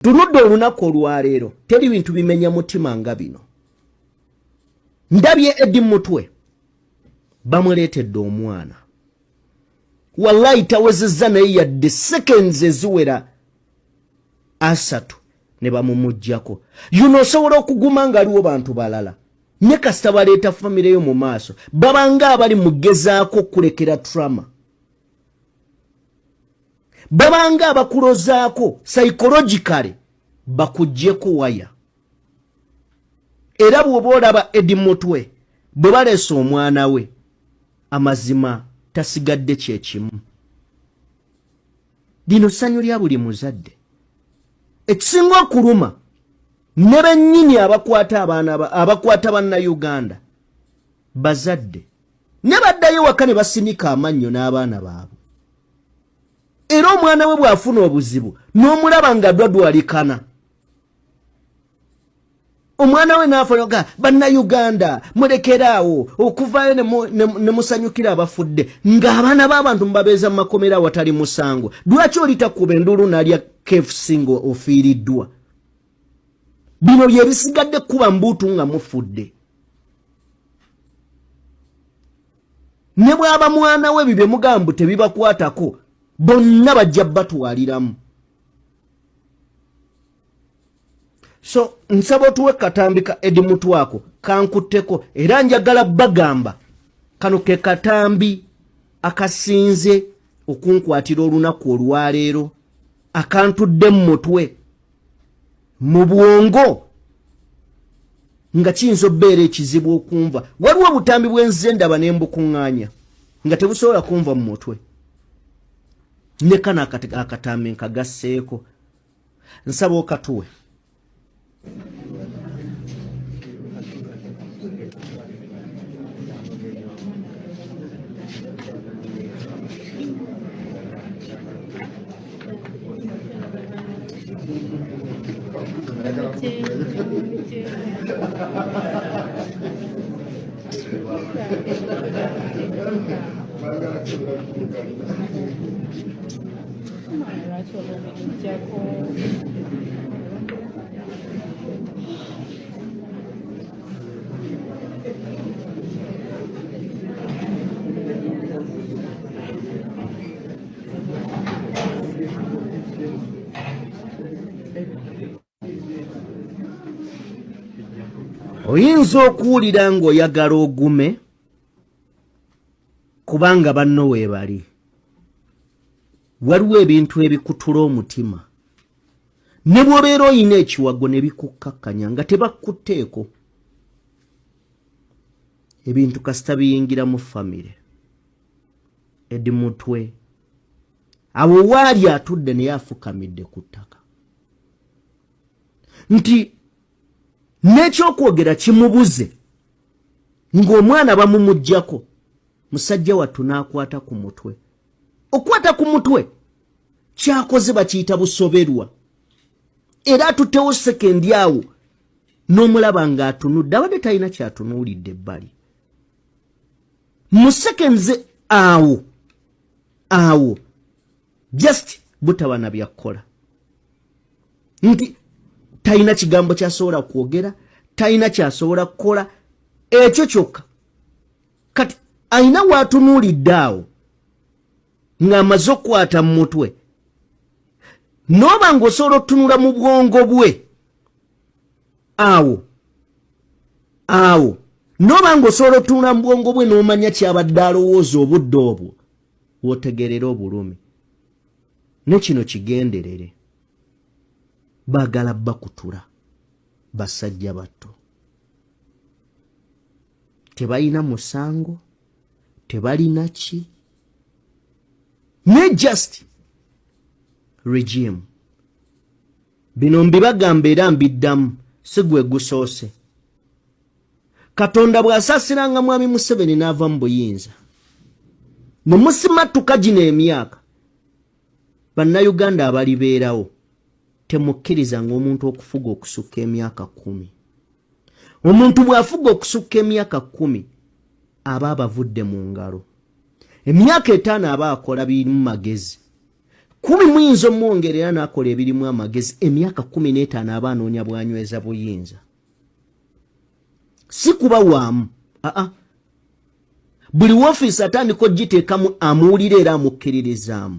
Tunudde olunaku olwaleero teri bintu bimenya mutima nga bino. Ndabye Eddie Mutwe bamuleetedde omwana. Wallahi tawezezza naye yadde seconds eziwera asatu ne bamumuggyako. Yuno osobola okuguma nga aliwo bantu balala. Ne kasita baleeta famire yo mu maaso babanga abali mugezaako kulekera trauma. Babanga abakulozaako psychologically bakuggyeko waya. Era bw'oba olaba Eddie Mutwe bwe baleese omwana we amazima tasigadde kyekimu. Lino ssanyu lya buli muzadde. Ekisinga okuluma ne bennyini abakwata bannayuganda bazadde ne baddayo waka ne basinika amannyo n'abaana baabwe. Era omwana we bw'afuna obuzibu n'omulaba nga dwadwalikana. Omwana we n'afayoga bannayuganda mulekeraawo okuvaayo ne musanyukira abafudde ng'abaana b'abantu mubabeeza mu makomera awatali musango. Lwaki olitakuba enduulu n'alya KFC ng'ofiiriddwa? Bino bye bisigadde kuba mbuutu nga mufudde. Ne bw'aba mwana we bibye mugambo tebibakwatako bonna bajja batwaliramu. So nsaba tuwe katambika Eddie Mutwe ako kankutteko era njagala bagamba kano ke katambi akasinze okunkwatira olunaku olwaleero akantudde mu mutwe mu bwongo nga kiyinza obbeera ekizibu okumva. Waliwo obutambi bwenzize ndaba ne mbukuŋŋaanya nga tebusobola kunva mu mutwe. Ne kana akatambi nkagasseeko. Nsaba okatuwe. Oyinza okuwulira ng'oyagala ogume kubanga banno weebali. Waliwo ebintu ebikutula omutima ne bw'obeera oyina ekiwago ne bikukkakkanya nga tebakutteeko. Ebintu kasita biyingira mu famire. Eddie Mutwe awo waali atudde naye afukamidde ku ttaka nti n'ekyokwogera kimubuze ng'omwana bamumuggyako. Musajja wattu n'akwata ku mutwe. Okwata ku mutwe kyakoze bakiyita busoberwa. Era atuttewo sekendi awo n'omulaba ng'atunudde abadde talina kyatunuulidde ebbali. Mu sekenze awo just butaba na byakkola nti talina kigambo kyasobola kwogera, talina kyasobola kukola. Ekyo kyokka kati alina waatunuulidde awo ng'amaze okukwata mu mutwe. N'oba ng'osobola otunula mu bwongo bwe awo n'oba ng'osobola otunula mu bwongo bwe n'omanya kyabadde alowooza obudde obwo w'otegerera obulumi. Ne kino kigenderere. Baagala bakutula basajja batto. Tebalina musango, tebalina ki. Ne just regime. Bino mbibagamba era mbiddamu si gwe gusoose. Katonda bw'asaasiranga mwami Museveni n'ava mu buyinza ne musimattuka gino emyaka, bannayuganda abalibeerawo temukkiriza ng'omuntu okufuga okusukka emyaka 10. Omuntu bw'afuga okusukka emyaka 10 aba abavudde mu ngalo. Emyaka 5 aba akola birimu magezi. 10 muyinza omwongerera n'akola ebirimu amagezi emyaka 15 aba anoonya bwanyweza buyinza si kuba waamu buli woofiisi atandika ogiteekamu amuwulira era amukkiririzaamu